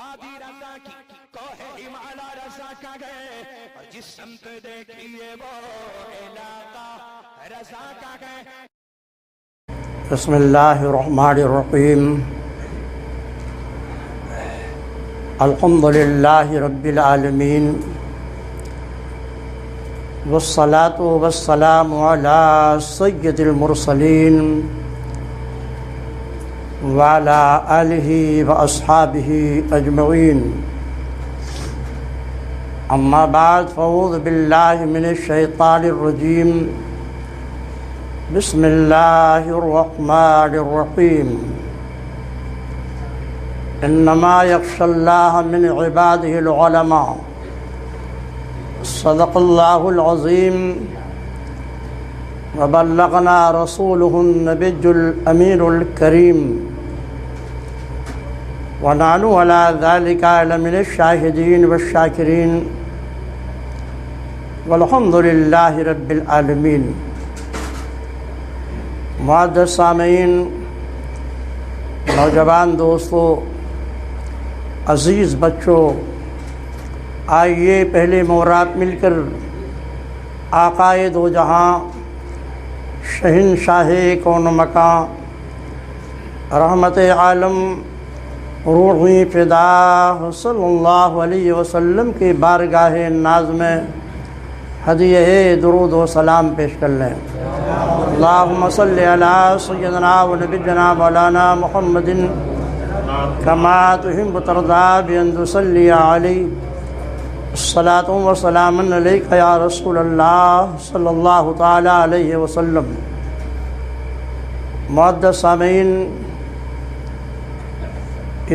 وادی رضا کی کوہ ہمالا رضا کا گئے اور جس سمت دیکھیے وہ علاقہ رضا کا گئے. بسم اللہ الرحمن الرحیم. الحمد للہ رب العالمین والصلاة والسلام علی سید المرسلین وعلى آلہ واصحابہ اجمعین. اما بعد فاعوذ باللہ من الشیطان الرجیم. بسم اللہ الرحمن الرحیم. انما یخشی اللہ من عبادہ العلماء. صدق اللہ العظیم. وبلغنا رسولہ النبی الامین الکریم. ونحن علی ذلک لمن الشاہدین والشاکرین. والحمد للہ رب العالمین. معزز سامعین، نوجوان دوستو، عزیز بچوں، آئیے پہلے مورات مل کر آقائے دو جہاں، شہنشاہ کون مکان، رحمت عالم، روحی فدا صلی اللہ علیہ وسلم کی بارگاہ ناز میں ہدیہ درود و سلام پیش کر لیں. اللہم صلی علی سیدنا و نبینا مولانا محمد کما تحب ترضی بأن تصلی علیہ. الصلاۃ والسلام علیک یا رسول اللہ صلی اللہ تعالی علیہ وسلم. معزز سامعین،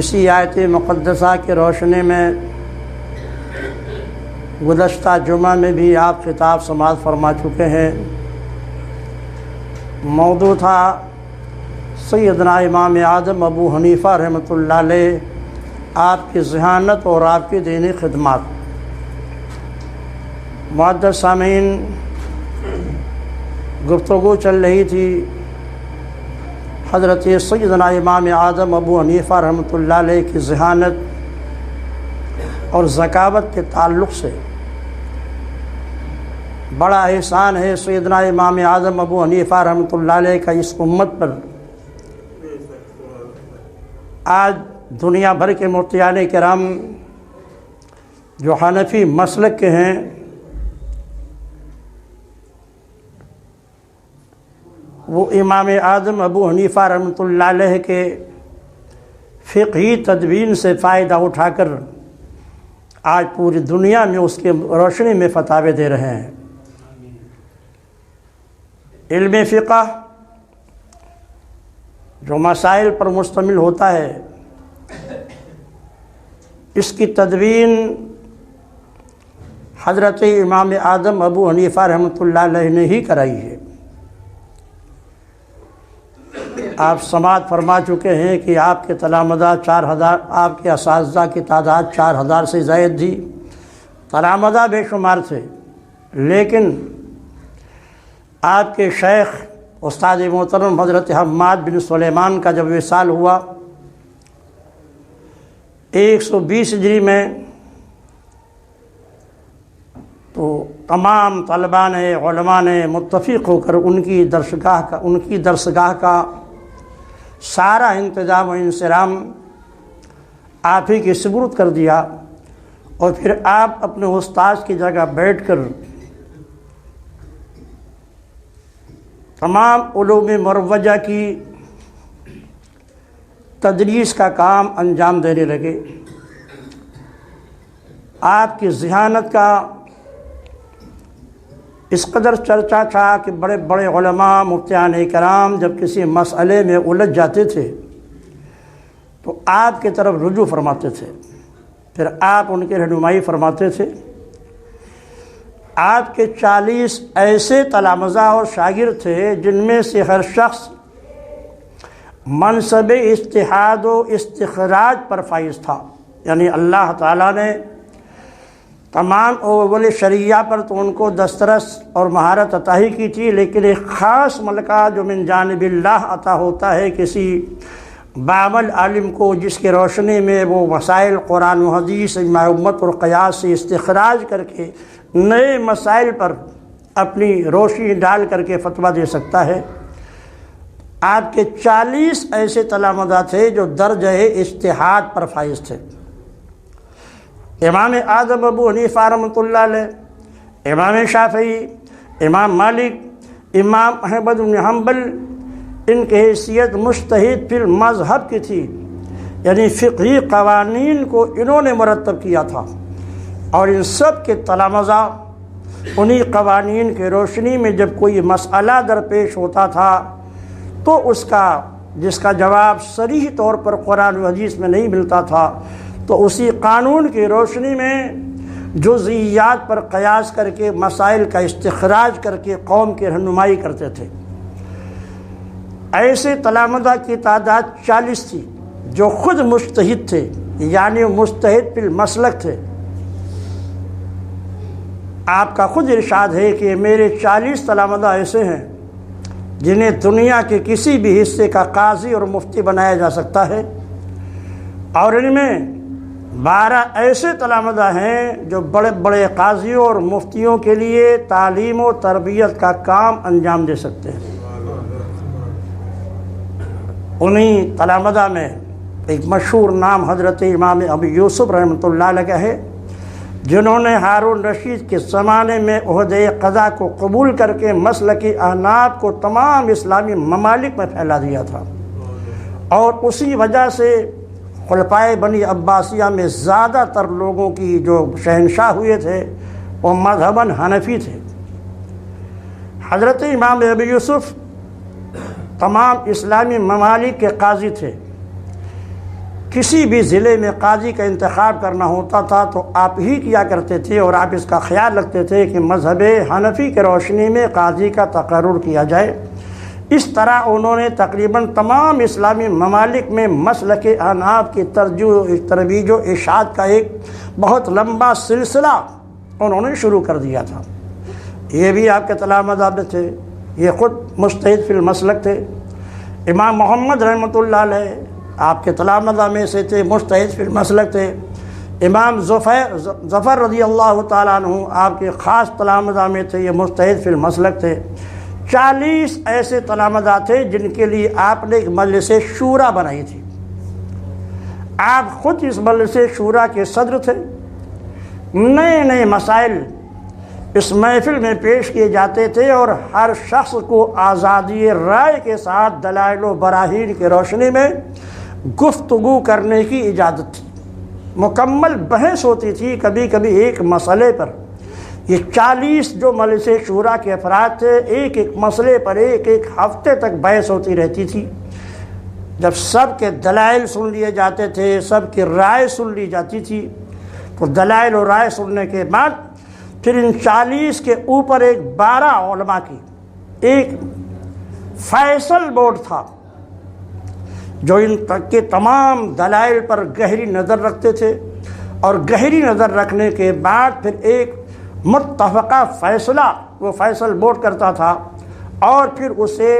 اسی آیت مقدسہ کی روشنی میں گزشتہ جمعہ میں بھی آپ خطاب سماعت فرما چکے ہیں. موضوع تھا سیدنا امام اعظم ابو حنیفہ رحمۃ اللہ علیہ، آپ کی ذہانت اور آپ کی دینی خدمات. معزز سامعین، گفتگو چل رہی تھی حضرت سیدنا امام اعظم ابو حنیفہ رحمۃ اللہ علیہ کی ذہانت اور ذکاوت کے تعلق سے. بڑا احسان ہے سیدنا امام اعظم ابو حنیفہ رحمۃ اللہ علیہ کا اس امت پر. آج دنیا بھر کے مفتیان کرام جو حنفی مسلک کے ہیں، وہ امام اعظم ابو حنیفہ رحمۃ اللہ علیہ کے فقہی تدوین سے فائدہ اٹھا کر آج پوری دنیا میں اس کے روشنی میں فتاوے دے رہے ہیں. علم فقہ جو مسائل پر مشتمل ہوتا ہے، اس کی تدوین حضرت امام اعظم ابو حنیفہ رحمۃ اللہ علیہ نے ہی کرائی ہے. آپ سماعت فرما چکے ہیں کہ آپ کے تلامذہ 4000، آپ کے اساتذہ کی تعداد 4000 سے زائد تھی. تلامذہ بے شمار تھے، لیکن آپ کے شیخ استاد محترم حضرت حماد بن سلیمان کا جب وصال ہوا 120 ہجری میں، تو تمام طلباء نے، علماء نے متفق ہو کر ان کی درسگاہ کا سارا انتظام و انصرام آپ ہی کی سپرد کر دیا. اور پھر آپ اپنے استاد کی جگہ بیٹھ کر تمام علوم مروجہ کی تدریس کا کام انجام دینے لگے. آپ کی ذہانت کا اس قدر چرچا تھا کہ بڑے بڑے علماء، مفتیان کرام جب کسی مسئلے میں الجھ جاتے تھے تو آپ کی طرف رجوع فرماتے تھے، پھر آپ ان کی رہنمائی فرماتے تھے. آپ کے 40 ایسے تلامذہ اور شاگرد تھے جن میں سے ہر شخص منصب اجتہاد و استخراج پر فائز تھا. یعنی اللہ تعالیٰ نے تمام اول شریعہ پر تو ان کو دسترس اور مہارت عطا ہی کی تھی، لیکن ایک خاص ملکہ جو من جانب اللہ عطا ہوتا ہے کسی بعمل عالم کو جس کی روشنی میں وہ مسائل قرآن و حدیث اجماع امت اور قیاس سے استخراج کر کے نئے مسائل پر اپنی روشنی ڈال کر کے فتویٰ دے سکتا ہے۔ آپ کے 40 ایسے تلامذہ تھے جو درجہ اجتہاد پر فائز تھے۔ امام اعظم ابو حنیفہ رحمۃ اللہ علیہ، امام شافعی، امام مالک، امام احمد بن حنبل، ان کی حیثیت مجتہد فی المذہب کی تھی، یعنی فقہی قوانین کو انہوں نے مرتب کیا تھا، اور ان سب کے تلامذہ انہی قوانین کی روشنی میں جب کوئی مسئلہ درپیش ہوتا تھا تو جس کا جواب صریح طور پر قرآن و حدیث میں نہیں ملتا تھا تو اسی قانون کی روشنی میں جزئیات پر قیاس کر کے مسائل کا استخراج کر کے قوم کی رہنمائی کرتے تھے۔ ایسے تلامذہ کی تعداد 40 تھی جو خود مجتہد تھے، یعنی مجتہد فی المسلک تھے۔ آپ کا خود ارشاد ہے کہ میرے 40 تلامذہ ایسے ہیں جنہیں دنیا کے کسی بھی حصے کا قاضی اور مفتی بنایا جا سکتا ہے، اور ان میں 12 ایسے تلامذہ ہیں جو بڑے بڑے قاضیوں اور مفتیوں کے لیے تعلیم و تربیت کا کام انجام دے سکتے ہیں۔ انہی تلامذہ میں ایک مشہور نام حضرت امام ابو یوسف رحمۃ اللہ علیہ کا ہے، جنہوں نے ہارون رشید کے زمانے میں عہدہ قضا کو قبول کر کے مسلک احناف کو تمام اسلامی ممالک میں پھیلا دیا تھا، اور اسی وجہ سے خلفائے بنی عباسیہ میں زیادہ تر لوگوں کی جو شہنشاہ ہوئے تھے وہ مذہباً حنفی تھے۔ حضرت امام ابو یوسف تمام اسلامی ممالک کے قاضی تھے۔ کسی بھی ضلع میں قاضی کا انتخاب کرنا ہوتا تھا تو آپ ہی کیا کرتے تھے، اور آپ اس کا خیال رکھتے تھے کہ مذہب حنفی کی روشنی میں قاضی کا تقرر کیا جائے۔ اس طرح انہوں نے تقریباً تمام اسلامی ممالک میں مسلک احناف کی ترویج و ارشاد کا ایک بہت لمبا سلسلہ انہوں نے شروع کر دیا تھا۔ یہ بھی آپ کے تلامذہ میں تھے، یہ خود مجتہد فی المسلک تھے۔ امام محمد رحمۃ اللہ علیہ آپ کے تلامذہ میں سے تھے، مجتہد فی المسلک تھے۔ امام ظفر رضی اللہ تعالیٰ عنہ آپ کے خاص تلامذہ میں تھے، یہ مجتہد فی المسلک تھے۔ 40 ایسے تلامذہ تھے جن کے لیے آپ نے ایک مجلس شورا بنائی تھی۔ آپ خود اس مجلس شورا کے صدر تھے۔ نئے نئے مسائل اس محفل میں پیش کیے جاتے تھے، اور ہر شخص کو آزادی رائے کے ساتھ دلائل و براہین کی روشنی میں گفتگو کرنے کی اجازت تھی۔ مکمل بحث ہوتی تھی، کبھی کبھی ایک مسئلے پر۔ یہ 40 جو مجلس شورا کے افراد تھے، ایک ایک مسئلے پر ایک ایک ہفتے تک بحث ہوتی رہتی تھی۔ جب سب کے دلائل سن لیے جاتے تھے، سب کی رائے سن لی جاتی تھی، تو دلائل و رائے سننے کے بعد پھر ان 40 کے اوپر ایک 12 علماء کی ایک فیصل بورڈ تھا جو ان تک کے تمام دلائل پر گہری نظر رکھتے تھے، اور گہری نظر رکھنے کے بعد پھر ایک متفقہ فیصلہ وہ فیصل بورڈ کرتا تھا، اور پھر اسے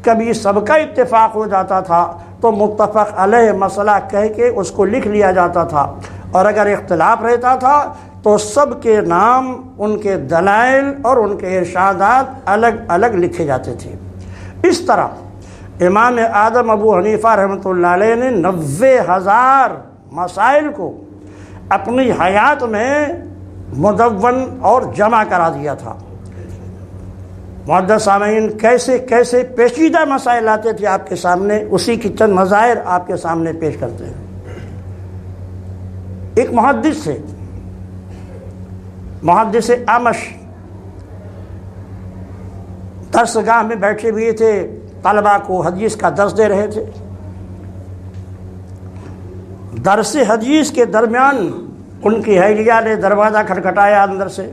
کبھی سب کا اتفاق ہو جاتا تھا تو متفق علیہ مسئلہ کہہ کے اس کو لکھ لیا جاتا تھا، اور اگر اختلاف رہتا تھا تو سب کے نام، ان کے دلائل اور ان کے ارشادات الگ الگ لکھے جاتے تھے۔ اس طرح امام اعظم ابو حنیفہ رحمۃ اللہ علیہ نے 90,000 مسائل کو اپنی حیات میں مدون اور جمع کرا دیا تھا۔ معزز سامعین، کیسے کیسے پیچیدہ مسائل آتے تھے آپ کے سامنے، اسی کی چند نظائر آپ کے سامنے پیش کرتے ہیں۔ ایک محدث تھے، محدث اعمش، درس گاہ میں بیٹھے ہوئے تھے، طلباء کو حدیث کا درس دے رہے تھے۔ درس حدیث کے درمیان ان کی اہلیہ نے دروازہ کھٹکھٹایا اندر سے۔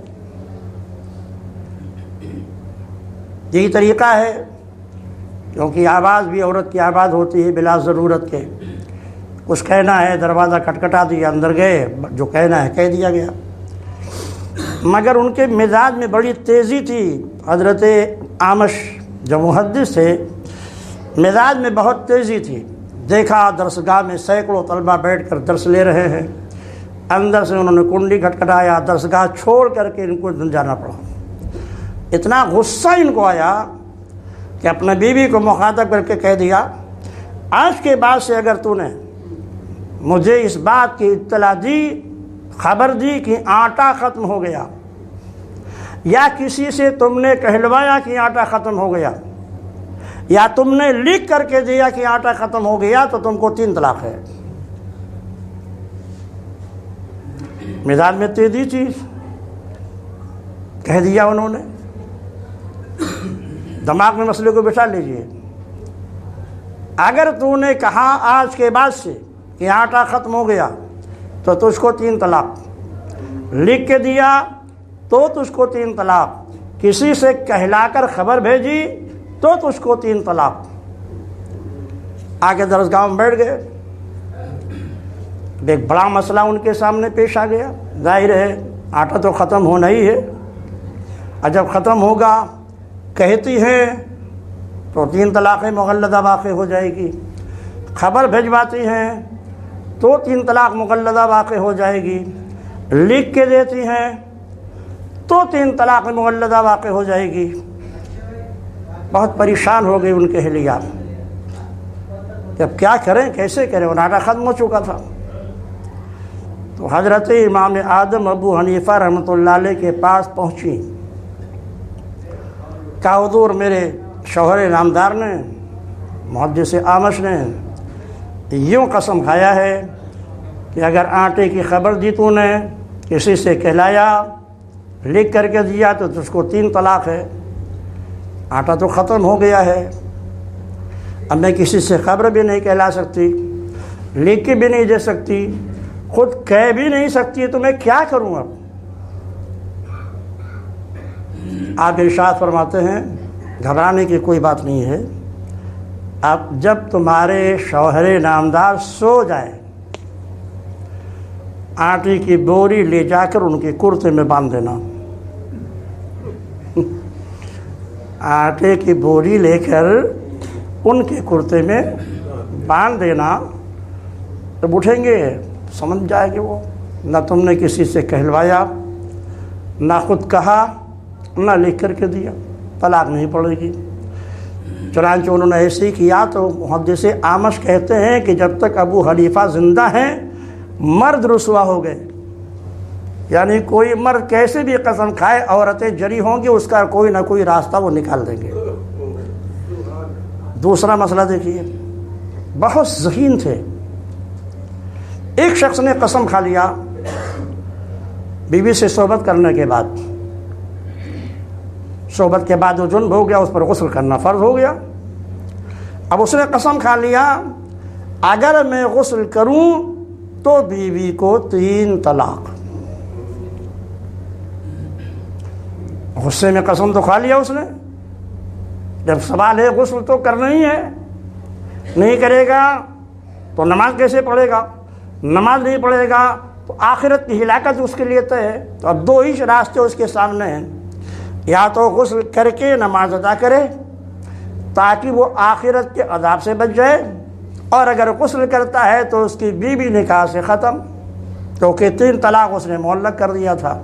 یہی طریقہ ہے، کیونکہ آواز بھی عورت کی آواز ہوتی ہے بلا ضرورت کے۔ کچھ کہنا ہے، دروازہ کھٹکھٹا دیا، اندر گئے، جو کہنا ہے کہہ دیا گیا۔ مگر ان کے مزاج میں بڑی تیزی تھی۔ حضرت اعمش جو محدث تھے، مزاج میں بہت تیزی تھی۔ دیکھا درسگاہ میں سینکڑوں طلبہ بیٹھ کر درس لے رہے ہیں، اندر سے انہوں نے کنڈی کھٹکھٹایا، درسگاہ چھوڑ کر کے ان کو جانا پڑا۔ اتنا غصہ ان کو آیا کہ اپنے بیوی کو مخاطب کر کے کہہ دیا، آج کے بعد سے اگر تو نے مجھے اس بات کی اطلاع دی، خبر دی کہ آٹا ختم ہو گیا، یا کسی سے تم نے کہلوایا کہ آٹا ختم ہو گیا، یا تم نے لکھ کر کے دیا کہ آٹا ختم ہو گیا، تو تم کو 3 طلاق ہے۔ مزاج میں تیزی چیز کہہ دیا انہوں نے۔ دماغ میں مسئلے کو بٹھا لیجئے، اگر تو نے کہا آج کے بعد سے کہ آٹا ختم ہو گیا تو تجھ کو 3 طلاق، لکھ کے دیا تو تجھ کو 3 طلاق، کسی سے کہلا کر خبر بھیجی تو تجھ کو 3 طلاق۔ آگے درسگاہ میں بیٹھ گئے، ایک بڑا مسئلہ ان کے سامنے پیش آ گیا۔ ظاہر ہے آٹا تو ختم ہونا ہی ہے، اور جب ختم ہوگا کہتی ہیں تو 3 طلاقیں مغلظہ واقع ہو جائے گی، خبر بھجواتی ہیں تو 3 طلاق مغلظہ واقع ہو جائے گی، لکھ کے دیتی ہیں تو 3 طلاق مغلظہ واقع ہو جائے گی۔ بہت پریشان ہو گئی ان کے اہلیہ کہ اب کیا کریں، کیسے کریں، وہ آٹا ختم ہو چکا تھا۔ تو حضرت امام اعظم ابو حنیفہ رحمۃ اللہ علیہ کے پاس پہنچی، کہا حضور میرے شوہر نامدار نے، محدث اعمش نے یوں قسم کھایا ہے کہ اگر آٹے کی خبر دی تو نے، کسی سے کہلایا، لکھ کر کے دیا تو تجھ کو 3 طلاق ہے۔ آٹا تو ختم ہو گیا ہے، اب میں کسی سے خبر بھی نہیں کہلا سکتی، لکھ کے بھی نہیں دے سکتی، خود کہہ بھی نہیں سکتی، تو میں کیا کروں اب؟ آپ ارشاد فرماتے ہیں گھبرانے کی کوئی بات نہیں ہے، اب جب تمہارے شوہر نامدار سو جائیں، آٹے کی بوری لے جا کر ان کے کرتے میں باندھ دینا۔ آٹے کی بوری لے کر ان کے کرتے میں باندھ دینا، جب اٹھیں گے سمجھ جائے گے وہ، نہ تم نے کسی سے کہلوایا، نہ خود کہا، نہ لکھ کر کے دیا، طلاق نہیں پڑے گی۔ چنانچہ انہوں نے ایسے ہی کیا۔ تو محدث اعمش کہتے ہیں کہ جب تک ابو حنیفہ زندہ ہیں مرد رسوا ہو گئے، یعنی کوئی مرد کیسے بھی قسم کھائے عورتیں جری ہوں گی، اس کا کوئی نہ کوئی راستہ وہ نکال دیں گے۔ دوسرا مسئلہ دیکھیے، بہت ذہین تھے۔ ایک شخص نے قسم کھا لیا بیوی سے صحبت کرنے کے بعد، صحبت کے بعد وہ جنب ہو گیا، اس پر غسل کرنا فرض ہو گیا۔ اب اس نے قسم کھا لیا اگر میں غسل کروں تو بیوی کو 3 طلاق۔ غصے میں قسم تو کھا لیا اس نے، جب سوال ہے غسل تو کرنا ہی ہے، نہیں کرے گا تو نماز کیسے پڑھے گا، نماز نہیں پڑھے گا تو آخرت کی ہلاکت اس کے لیے طے ہے۔ تو اب 2 ہی راستے اس کے سامنے ہیں، یا تو غسل کر کے نماز ادا کرے تاکہ وہ آخرت کے عذاب سے بچ جائے، اور اگر غسل کرتا ہے تو اس کی بیوی نکاح سے ختم، کیونکہ 3 طلاق اس نے معلق کر دیا تھا۔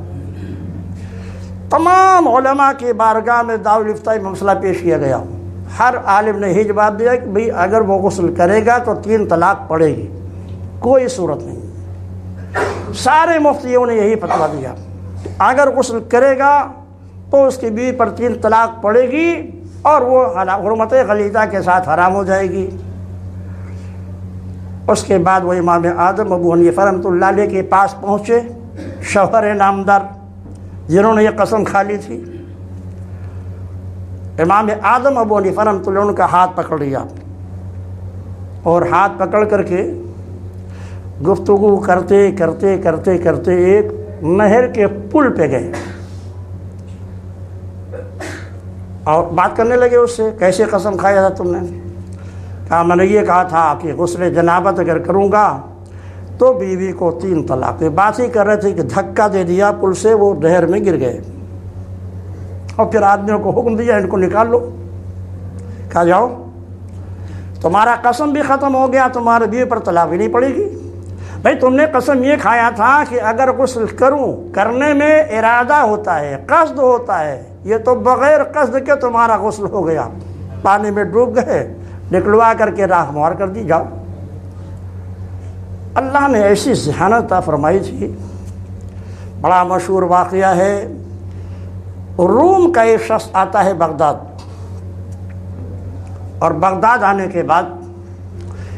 تمام علماء کی بارگاہ میں دارالفتاء مسئلہ پیش کیا گیا، ہر عالم نے یہی جواب دیا کہ بھئی اگر وہ غسل کرے گا تو 3 طلاق پڑے گی، کوئی صورت نہیں۔ سارے مفتیوں نے یہی فتویٰ دیا، اگر غسل کرے گا تو اس کی بیوی پر 3 طلاق پڑے گی اور وہ حرمت غلیظہ کے ساتھ حرام ہو جائے گی۔ اس کے بعد وہ امام اعظم ابو حنیفہ رحمۃ اللہ علیہ کے پاس پہنچے، شوہر نامدار جنہوں نے یہ قسم کھا لی تھی۔ امام اعظم ابو حنیفہ رحمۃ اللہ ان کا ہاتھ پکڑ لیا، اور ہاتھ پکڑ کر کے گفتگو کرتے کرتے کرتے کرتے ایک نہر کے پل پہ گئے اور بات کرنے لگے اس سے، کیسے قسم کھایا تھا تم نے؟ کہا میں نے یہ کہا تھا کہ غسل جنابت اگر کروں گا تو بیوی کو 3 طلاق۔ بات ہی کر رہے تھے کہ دھکا دے دیا پل سے، وہ نہر میں گر گئے، اور پھر آدمیوں کو حکم دیا ان کو نکال لو، کہا جاؤ۔ تمہارا قسم بھی ختم ہو گیا، تمہارے بیوی پر طلاق بھی نہیں پڑے گی۔ بھائی تم نے قسم یہ کھایا تھا کہ اگر غسل کروں، کرنے میں ارادہ ہوتا ہے، قصد ہوتا ہے، یہ تو بغیر قصد کے تمہارا غسل ہو گیا، پانی میں ڈوب گئے، نکلوا کر کے راہ ہموار کر دی، جاؤ۔ اللہ نے ایسی ذہانت عطا فرمائی تھی۔ بڑا مشہور واقعہ ہے، روم کا ایک شخص آتا ہے بغداد، اور بغداد آنے کے بعد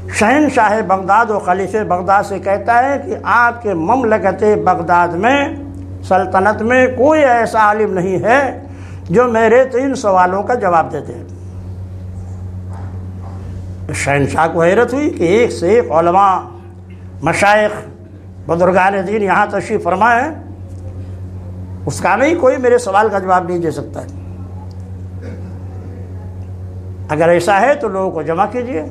شہنشاہ بغداد و خلیفہ بغداد سے کہتا ہے کہ آپ کے مملکت بغداد میں، سلطنت میں کوئی ایسا عالم نہیں ہے جو میرے 3 سوالوں کا جواب دیتے ہیں۔ شہنشاہ کو حیرت ہوئی کہ ایک سے ایک علماء، مشائخ، بزرگان دین یہاں تشریف فرما ہے، اس کا نہیں کوئی میرے سوال کا جواب نہیں دے سکتا ہے۔ اگر ایسا ہے تو لوگوں کو جمع کیجیے۔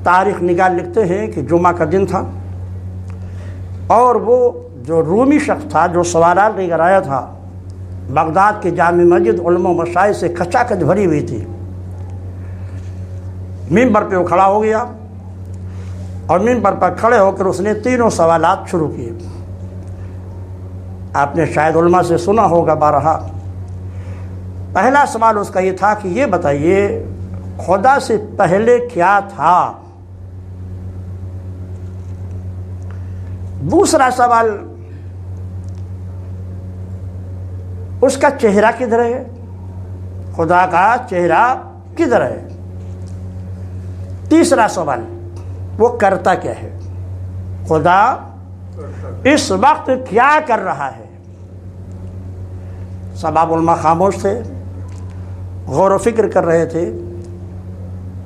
تاریخ نگار لکھتے ہیں کہ جمعہ کا دن تھا، اور وہ جو رومی شخص تھا جو سوالات لے کر آیا تھا، بغداد کی جامع مسجد علماء و مشائخ سے کچا کچ بھری ہوئی تھی۔ منبر پہ وہ کھڑا ہو گیا، اور منبر پر کھڑے ہو کر اس نے 3 سوالات شروع کیے۔ آپ نے شاید علماء سے سنا ہوگا بارہا۔ پہلا سوال اس کا یہ تھا کہ یہ بتائیے خدا سے پہلے کیا تھا؟ دوسرا سوال اس کا چہرہ کدھر ہے، خدا کا چہرہ کدھر ہے؟ تیسرا سوال وہ کرتا کیا ہے، خدا اس وقت کیا کر رہا ہے؟ سب علماء خاموش تھے، غور و فکر کر رہے تھے۔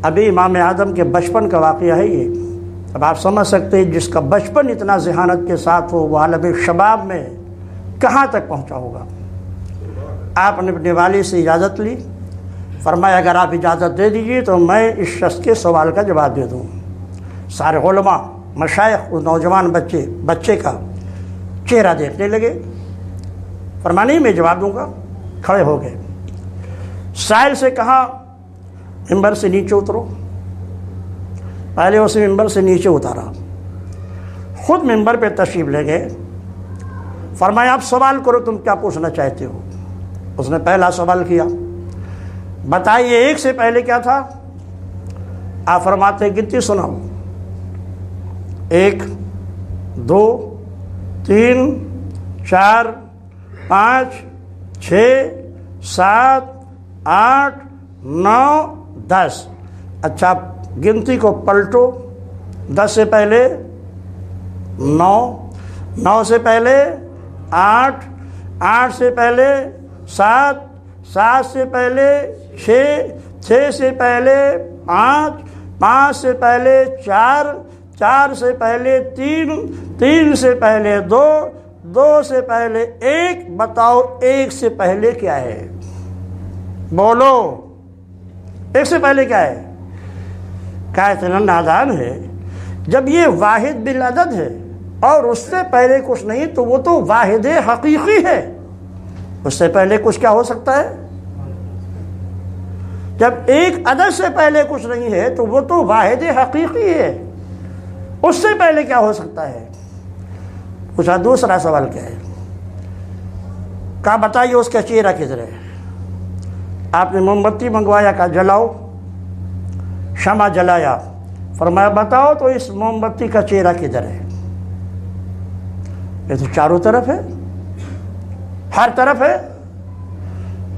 ابھی امام اعظم کے بچپن کا واقعہ ہے یہ۔ اب آپ سمجھ سکتے ہیں جس کا بچپن اتنا ذہانت کے ساتھ ہو، وہ عالم شباب میں کہاں تک پہنچا ہوگا۔ آپ نے اپنے والد سے اجازت لی، فرمایا اگر آپ اجازت دے دیجیے تو میں اس شخص کے سوال کا جواب دے دوں۔ سارے علماء، مشائخ اس نوجوان بچے کا چہرہ دیکھنے لگے، فرمایا نہیں میں جواب دوں گا۔ کھڑے ہو گئے، سائل سے کہا ممبر سے نیچے اترو۔ پہلے اسے ممبر سے نیچے اتارا، خود ممبر پہ تشریف لے گئے، فرمایا آپ سوال کرو، تم کیا پوچھنا چاہتے ہو؟ اس نے پہلا سوال کیا، بتائیے 1 سے پہلے کیا تھا؟ آپ فرماتے ہیں گنتی سناؤ، 1 2 3 4 5 6 7 8 9 10۔ اچھا گنتی کو پلٹو، 10 سے پہلے 9، 9 سے پہلے 8، 8 سے پہلے 7، 7 سے پہلے 6، 6 سے پہلے 5، 5 سے پہلے 4، 4 سے پہلے 3، 3 سے پہلے 2، 2 سے پہلے 1۔ بتاؤ 1 سے پہلے کیا ہے؟ بولو 1 سے پہلے کیا ہے؟ کیا اتنا نادان ہے؟ جب یہ واحد بالعدد ہے اور اس سے پہلے کچھ نہیں تو وہ تو واحد حقیقی ہے، اس سے پہلے کچھ کیا ہو سکتا ہے؟ جب ایک عدد سے پہلے کچھ نہیں ہے تو وہ تو واحد حقیقی ہے، اس سے پہلے کیا ہو سکتا ہے؟ پوچھا دوسرا سوال کیا ہے؟ کہا بتائیے اس کا چہرہ کدھر ہے؟ آپ نے موم بتی منگوایا، کہا جلاؤ، شمع جلایا، فرمایا بتاؤ تو اس موم بتی کا چہرہ کدھر ہے؟ یہ تو چاروں طرف ہے، ہر طرف ہے۔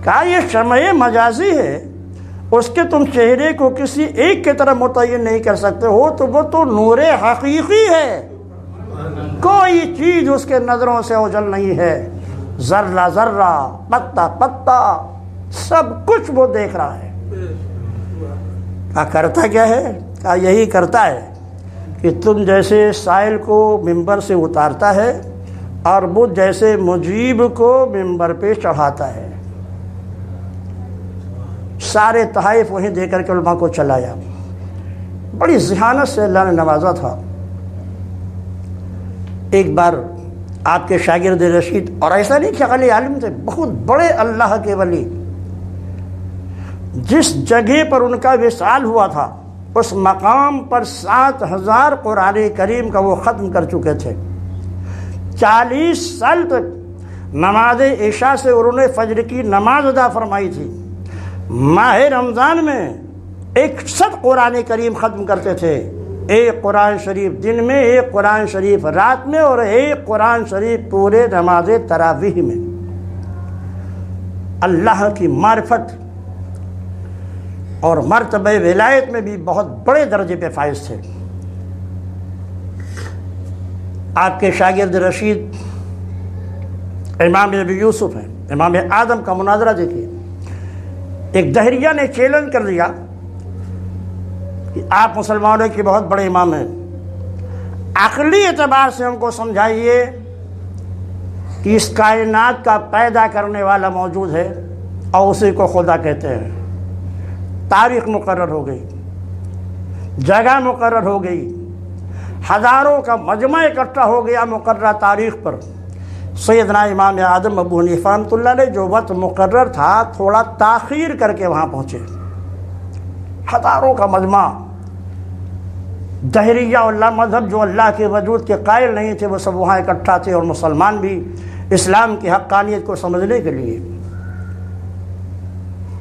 کہا یہ شمع مجازی ہے، اس کے تم چہرے کو کسی ایک کی طرف متعین نہیں کر سکتے ہو، تو وہ تو نور حقیقی ہے، کوئی چیز اس کے نظروں سے اوجھل نہیں ہے، ذرہ ذرہ، پتا پتا، سب کچھ وہ دیکھ رہا ہے۔ کہا کرتا کیا ہے؟ کہا یہی کرتا ہے کہ تم جیسے سائل کو ممبر سے اتارتا ہے اور بدھ جیسے مجیب کو ممبر پہ چڑھاتا ہے۔ سارے تحائف وہیں دے کر کے علماء کو چلایا۔ بڑی ذہانت سے اللہ نے نوازا تھا۔ ایک بار آپ کے شاگرد رشید، اور ایسا نہیں کہ علی عالم تھے، بہت بڑے اللہ کے ولی، جس جگہ پر ان کا وصال ہوا تھا اس مقام پر 7000 قرآن کریم کا وہ ختم کر چکے تھے۔ 40 سال تک نماز عشاء سے انہوں نے فجر کی نماز ادا فرمائی تھی۔ ماہ رمضان میں 61 قرآن کریم ختم کرتے تھے، ایک قرآن شریف دن میں، ایک قرآن شریف رات میں، اور ایک قرآن شریف پورے نماز تراویح میں۔ اللہ کی معرفت اور مرتبہ ولایت میں بھی بہت بڑے درجے پہ فائز تھے۔ آپ کے شاگرد رشید امام ابی یوسف ہیں، امام اعظم کا مناظرہ دیکھیے۔ ایک دہریہ نے چیلنج کر دیا کہ آپ مسلمانوں کے بہت بڑے امام ہیں، عقلی اعتبار سے ہم کو سمجھائیے کہ اس کائنات کا پیدا کرنے والا موجود ہے اور اسی کو خدا کہتے ہیں۔ تاریخ مقرر ہو گئی، جگہ مقرر ہو گئی، ہزاروں کا مجمع اکٹھا ہو گیا مقررہ تاریخ پر۔ سیدنا امام اعظم ابو حنیفہ رحمۃ اللہ علیہ جو وقت مقرر تھا تھوڑا تاخیر کر کے وہاں پہنچے۔ ہزاروں کا مجمع، دہریہ اللہ مذہب جو اللہ کے وجود کے قائل نہیں تھے وہ سب وہاں اکٹھا تھے، اور مسلمان بھی اسلام کی حقانیت کو سمجھنے کے لیے۔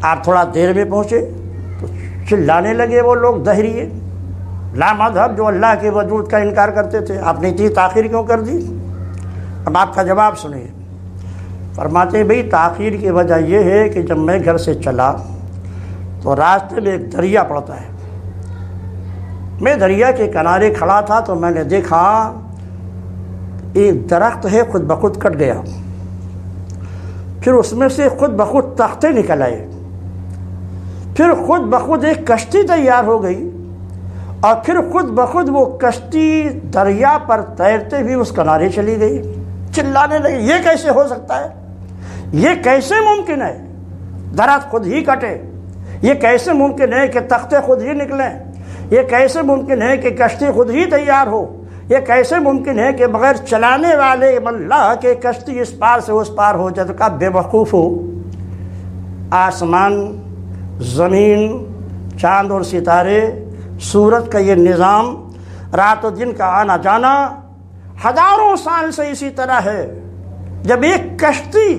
آپ تھوڑا دیر میں پہنچے تو چلانے لگے وہ لوگ دہریے، لا مذہب جو اللہ کے وجود کا انکار کرتے تھے، آپ نے اتنی تاخیر کیوں کر دی؟ اب آپ کا جواب سنیے۔ فرماتے بھئی تاخیر کی وجہ یہ ہے کہ جب میں گھر سے چلا تو راستے میں ایک دریا پڑتا ہے، میں دریا کے کنارے کھڑا تھا تو میں نے دیکھا ایک درخت ہے خود بخود کٹ گیا، پھر اس میں سے خود بخود تختے نکل آئے، پھر خود بخود ایک کشتی تیار ہو گئی، اور پھر خود بخود وہ کشتی دریا پر تیرتے ہوئے اس کنارے چلی گئی۔ چلانے لگے یہ کیسے ہو سکتا ہے، یہ کیسے ممکن ہے درخت خود ہی کٹے، یہ کیسے ممکن ہے کہ تختے خود ہی نکلیں، یہ کیسے ممکن ہے کہ کشتی خود ہی تیار ہو، یہ کیسے ممکن ہے کہ بغیر چلانے والے اللہ کے کشتی اس پار سے اس پار ہو جائے؟ تو کہا بے وقوف ہو، آسمان، زمین، چاند اور ستارے، سورج کا یہ نظام، رات و دن کا آنا جانا ہزاروں سال سے اسی طرح ہے۔ جب ایک کشتی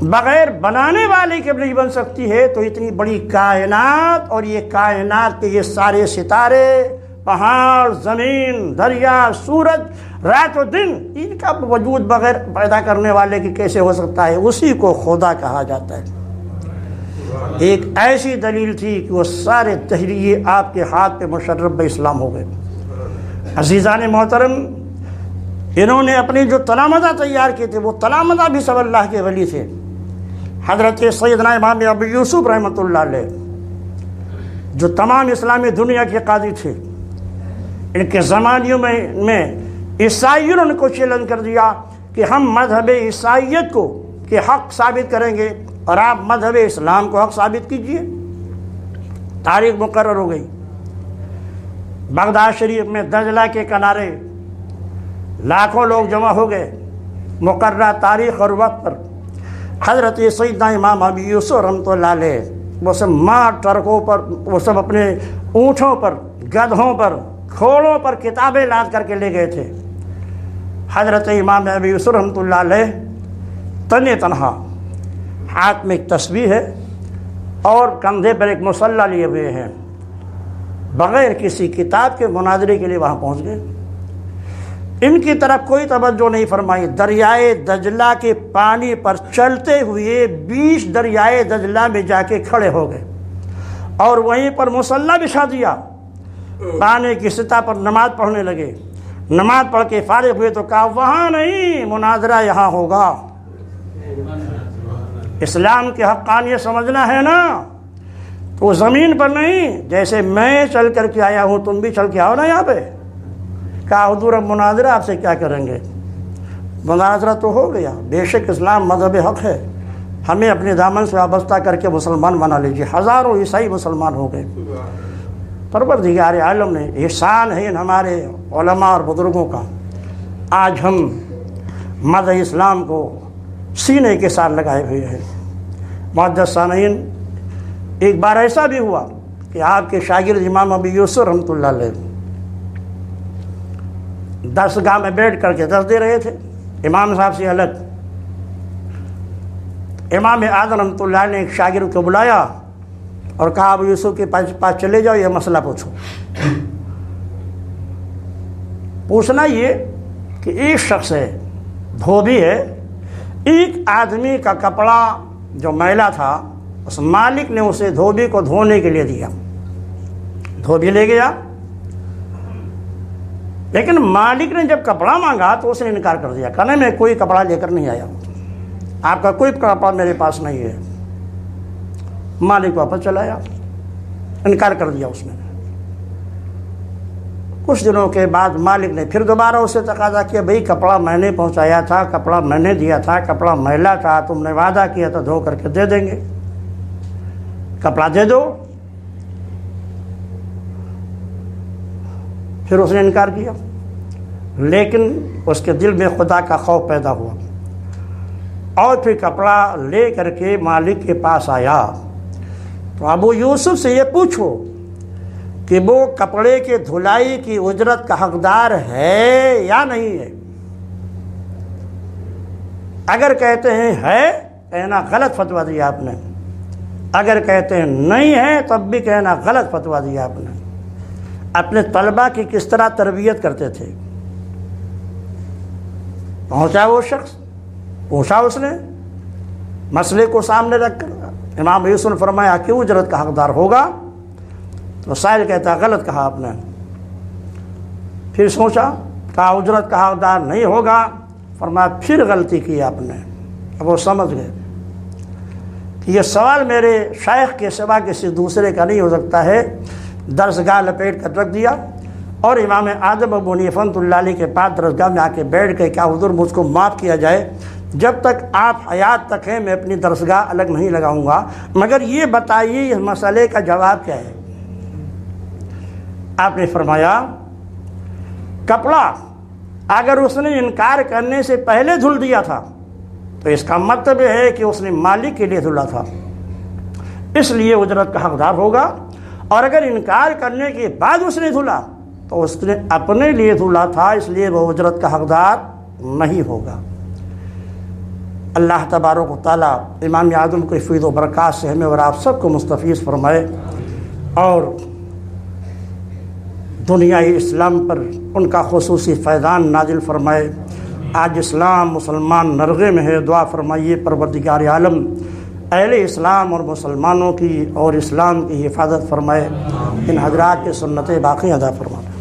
بغیر بنانے والے کے نہیں بن سکتی ہے تو اتنی بڑی کائنات، اور یہ کائنات کے یہ سارے ستارے، پہاڑ، زمین، دریا، سورج، رات و دن، ان کا وجود بغیر پیدا کرنے والے کی کیسے ہو سکتا ہے؟ اسی کو خدا کہا جاتا ہے۔ ایک ایسی دلیل تھی کہ وہ سارے دہریے آپ کے ہاتھ پہ مشرف باسلام ہو گئے۔ عزیزان محترم، انہوں نے اپنی جو تلامذہ تیار کیے تھے وہ تلامذہ بھی سب اللہ کے ولی تھے۔ حضرت سیدنا امام ابی یوسف رحمۃ اللہ علیہ جو تمام اسلامی دنیا کے قاضی تھے، ان کے زمانیوں میں عیسائیوں نے کو چیلنج کر دیا کہ ہم مذہب عیسائیت کو کہ حق ثابت کریں گے اور آپ مذہب اسلام کو حق ثابت کیجئے۔ تاریخ مقرر ہو گئی۔ بغداد شریف میں دجلہ کے کنارے لاکھوں لوگ جمع ہو گئے، مقررہ تاریخ اور وقت پر حضرت سیدنا امام ابی یوسف رحمۃ اللہ علیہ وہ سب ماں ٹرکوں پر، وہ سب اپنے اونٹوں پر، گدھوں پر، گھوڑوں پر کتابیں لاد کر کے لے گئے تھے۔ حضرت امام ابی یوسف رحمۃ اللہ علیہ تنے تنہا، ہاتھ میں ایک تسبیح ہے اور کندھے پر ایک مصلی لیے ہوئے ہیں، بغیر کسی کتاب کے مناظرے کے لیے وہاں پہنچ گئے۔ ان کی طرف کوئی توجہ نہیں فرمائی۔ دریائے دجلہ کے پانی پر چلتے ہوئے بیچ دریائے دجلہ میں جا کے کھڑے ہو گئے اور وہیں پر مصلی بچھا دیا، پانی کی سطح پر نماز پڑھنے لگے۔ نماز پڑھ کے فارغ ہوئے تو کہا وہاں نہیں، مناظرہ یہاں ہوگا۔ اسلام کی حقانیت سمجھنا ہے نا تو زمین پر نہیں، جیسے میں چل کر کے آیا ہوں تم بھی چل کے آؤ نا یہاں پہ۔ کہا حضور اب مناظرہ آپ سے کیا کریں گے؟ مناظرہ تو ہو گیا، بے شک اسلام مذہب حق ہے، ہمیں اپنے دامن سے وابستہ کر کے مسلمان بنا لیجیے۔ ہزاروں عیسائی مسلمان ہو گئے۔ پروردگار عالم نے احسان ہے ان ہمارے علماء اور بزرگوں کا، آج ہم مذہب اسلام کو سینے کے ساتھ لگائے ہوئے ہیں۔ معزز سامعین، ایک بار ایسا بھی ہوا کہ آپ کے شاگرد امام ابو یوسف رحمۃ اللہ علیہ درسگاہ میں بیٹھ کر کے درس دے رہے تھے امام صاحب سے الگ. امام اعظم رحمۃ اللہ نے ایک شاگرد کو بلایا اور کہا ابو یوسف کے پاس چلے جاؤ، یہ مسئلہ پوچھو. پوچھنا یہ کہ ایک شخص ہے، دھوبی ہے، ایک آدمی کا کپڑا جو میلا تھا اس مالک نے اسے دھوبی کو دھونے کے لیے دیا. دھوبی لے گیا، لیکن مالک نے جب کپڑا مانگا تو اس نے انکار کر دیا، کہا میں کوئی کپڑا لے کر نہیں آیا، آپ کا کوئی کپڑا میرے پاس نہیں ہے. مالک واپس چلا آیا، انکار کر دیا اس نے. کچھ دنوں کے بعد مالک نے پھر دوبارہ اسے تقاضا کیا، بھئی کپڑا میں نے پہنچایا تھا، کپڑا میں نے دیا تھا، کپڑا میلا تھا، تم نے وعدہ کیا تھا دھو کر کے دے دیں گے، کپڑا دے دو. پھر اس نے انکار کیا، لیکن اس کے دل میں خدا کا خوف پیدا ہوا اور پھر کپڑا لے کر کے مالک کے پاس آیا. تو ابو یوسف سے یہ پوچھو کہ وہ کپڑے کے دھلائی کی اجرت کا حقدار ہے یا نہیں ہے. اگر کہتے ہیں ہے، کہنا غلط فتویٰ دیا آپ نے. اگر کہتے ہیں نہیں ہے تب بھی کہنا غلط فتویٰ دیا آپ نے. اپنے طلبہ کی کس طرح تربیت کرتے تھے. پہنچا وہ شخص، پوچھا اس نے مسئلے کو سامنے رکھ کر. امام یوسف نے فرمایا کہ اجرت کا حقدار ہوگا. تو سائل کہتا غلط کہا آپ نے. پھر سوچا، کہا اجرت کا حقدار نہیں ہوگا. فرمایا پھر غلطی کی آپ نے. اب وہ سمجھ گئے کہ یہ سوال میرے شیخ کے سوا کسی دوسرے کا نہیں ہو سکتا ہے. درسگاہ لپیٹ کر رکھ دیا اور امام اعظم ابو حنیفہ رحمۃ اللہ علیہ کے پاس درسگاہ میں آ کے بیٹھ کے، کیا حضور مجھ کو معاف کیا جائے، جب تک آپ حیات تک ہیں میں اپنی درسگاہ الگ نہیں لگاؤں گا، مگر یہ بتائیے اس مسئلے کا جواب کیا ہے. آپ نے فرمایا کپڑا اگر اس نے انکار کرنے سے پہلے دھل دیا تھا تو اس کا مطلب ہے کہ اس نے مالک کے لیے دھلا تھا، اس لیے اجرت کا حقدار ہوگا. اور اگر انکار کرنے کے بعد اس نے دھلا تو اس نے اپنے لیے دھلا تھا، اس لیے وہ اجرت کا حقدار نہیں ہوگا. اللہ تبارک و تعالیٰ امام اعظم کو فیض و برکات سے ہمیں اور آپ سب کو مستفیض فرمائے اور دنیائے اسلام پر ان کا خصوصی فیضان نازل فرمائے. آج اسلام مسلمان نرغے میں ہے، دعا فرمائیے پروردگار عالم اہل اسلام اور مسلمانوں کی اور اسلام کی حفاظت فرمائے. ان حضرات کے سنتیں باقی ادا فرمائے.